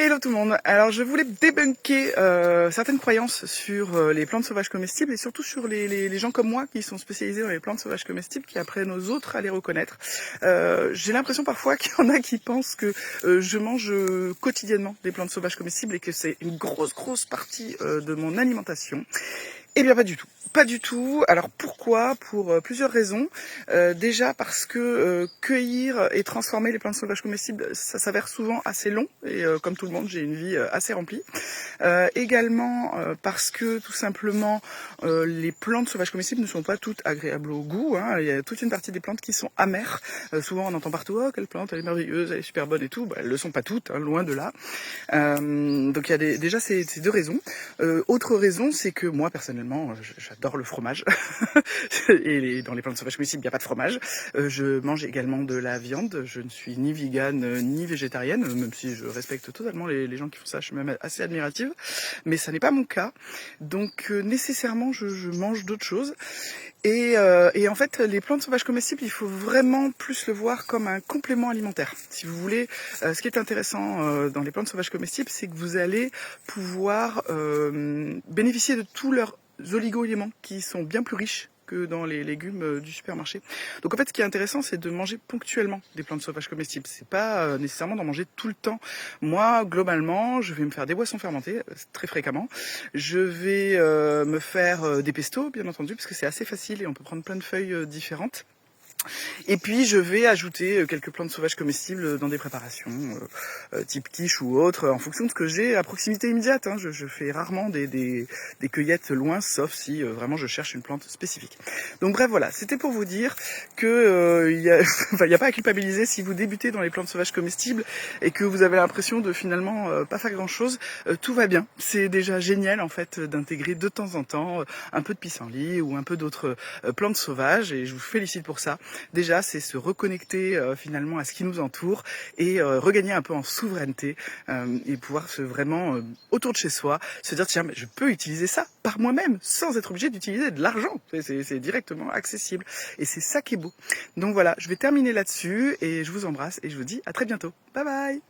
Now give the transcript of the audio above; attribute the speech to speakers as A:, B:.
A: Hello tout le monde. Alors je voulais débunker certaines croyances sur les plantes sauvages comestibles et surtout sur les gens comme moi qui sont spécialisés dans les plantes sauvages comestibles qui apprennent aux autres à les reconnaître. J'ai l'impression parfois qu'il y en a qui pensent que je mange quotidiennement des plantes sauvages comestibles et que c'est une grosse partie de mon alimentation. Eh bien pas du tout. Pas du tout. Alors pourquoi? Pour plusieurs raisons. Déjà parce que cueillir et transformer les plantes sauvages comestibles, ça s'avère souvent assez long et comme tout le monde, j'ai une vie assez remplie. Également parce que tout simplement les plantes sauvages comestibles ne sont pas toutes agréables au goût. Hein. Il y a toute une partie des plantes qui sont amères. Souvent on entend partout oh quelle plante elle est merveilleuse, elle est super bonne et tout. Elles le sont pas toutes, hein, loin de là. Donc il y a déjà ces deux raisons. Autre raison, c'est que moi personnellement j'adore le fromage et dans les plantes sauvages comestibles il n'y a pas de fromage. Je mange également de la viande. Je ne suis ni végane ni végétarienne, même si je respecte totalement les gens qui font ça. Je suis même assez admirative, mais ça n'est pas mon cas. Donc nécessairement je mange d'autres choses. Et en fait, les plantes sauvages comestibles, il faut vraiment plus le voir comme un complément alimentaire. Si vous voulez, ce qui est intéressant dans les plantes sauvages comestibles, c'est que vous allez pouvoir bénéficier de tous leurs oligo-éléments qui sont bien plus riches que dans les légumes du supermarché. Donc en fait, ce qui est intéressant, c'est de manger ponctuellement des plantes sauvages comestibles. C'est pas nécessairement d'en manger tout le temps. Moi, globalement, je vais me faire des boissons fermentées très fréquemment. Je vais me faire des pestos, bien entendu, parce que c'est assez facile et on peut prendre plein de feuilles différentes. Et puis je vais ajouter quelques plantes sauvages comestibles dans des préparations type quiche ou autre, en fonction de ce que j'ai à proximité immédiate. Hein. Je fais rarement des cueillettes loin, sauf si vraiment je cherche une plante spécifique. Donc bref, voilà, c'était pour vous dire que y a pas à culpabiliser si vous débutez dans les plantes sauvages comestibles et que vous avez l'impression de finalement pas faire grand-chose. Tout va bien. C'est déjà génial en fait d'intégrer de temps en temps un peu de pissenlit ou un peu d'autres plantes sauvages et je vous félicite pour ça. Déjà, c'est se reconnecter finalement à ce qui nous entoure et regagner un peu en souveraineté et pouvoir vraiment, autour de chez soi, se dire tiens, mais je peux utiliser ça par moi-même sans être obligé d'utiliser de l'argent. C'est directement accessible et c'est ça qui est beau. Donc voilà, je vais terminer là-dessus et je vous embrasse et je vous dis à très bientôt. Bye bye.